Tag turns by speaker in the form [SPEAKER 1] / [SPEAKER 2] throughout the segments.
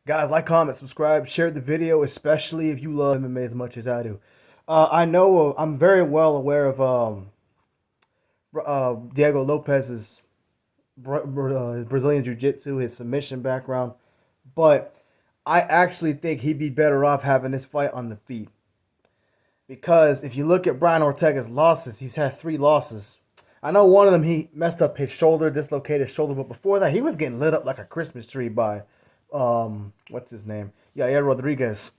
[SPEAKER 1] Guys, like, comment, subscribe, share the video, especially if you love MMA as much as I do. I know I'm very well aware of Diego Lopez's Brazilian Jiu-Jitsu, his submission background, but I actually think he'd be better off having this fight on the feet. Because if you look at Brian Ortega's losses, he's had 3 losses. I know one of them he messed up his shoulder, dislocated his shoulder, but before that he was getting lit up like a Christmas tree by what's his name? Yeah, Rodriguez.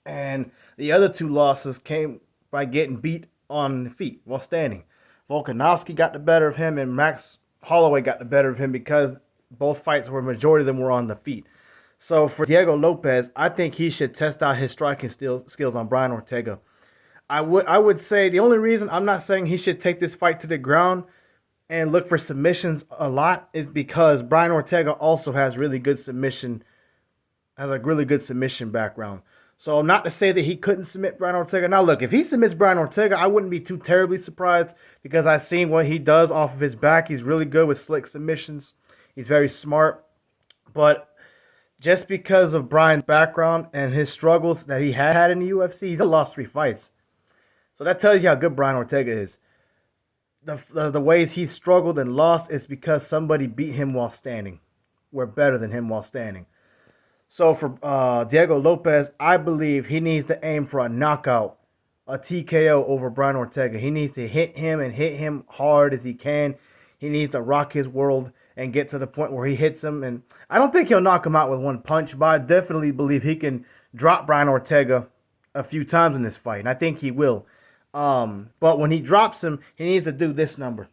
[SPEAKER 1] And the other 2 losses came by getting beat on the feet while standing. Volkanovski got the better of him, and Max Holloway got the better of him because both fights were majority of them were on the feet. So for Diego Lopez, I think he should test out his striking skills on Brian Ortega. I would say the only reason I'm not saying he should take this fight to the ground and look for submissions a lot is because Brian Ortega also has a really good submission background. So not to say that he couldn't submit Brian Ortega. Now look, if he submits Brian Ortega, I wouldn't be too terribly surprised because I've seen what he does off of his back. He's really good with slick submissions. He's very smart. But just because of Brian's background and his struggles that he had in the UFC, he's lost 3 fights. So that tells you how good Brian Ortega is. The ways he struggled and lost is because somebody beat him while standing. We're better than him while standing. So for Diego Lopez, I believe he needs to aim for a knockout, a TKO over Brian Ortega. He needs to hit him and hit him hard as he can. He needs to rock his world and get to the point where he hits him. And I don't think he'll knock him out with one punch, but I definitely believe he can drop Brian Ortega a few times in this fight. And I think he will. But when he drops him, he needs to do this number.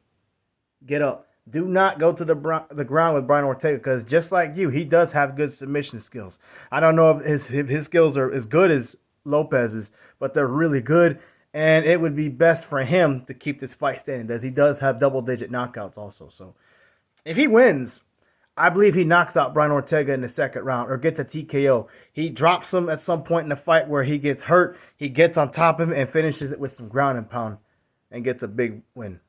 [SPEAKER 1] Get up. Do not go to the ground with Brian Ortega because just like you, he does have good submission skills. I don't know if his skills are as good as Lopez's, but they're really good. And it would be best for him to keep this fight standing as he does have double-digit knockouts also. So if he wins, I believe he knocks out Brian Ortega in the second round or gets a TKO. He drops him at some point in the fight where he gets hurt. He gets on top of him and finishes it with some ground and pound and gets a big win.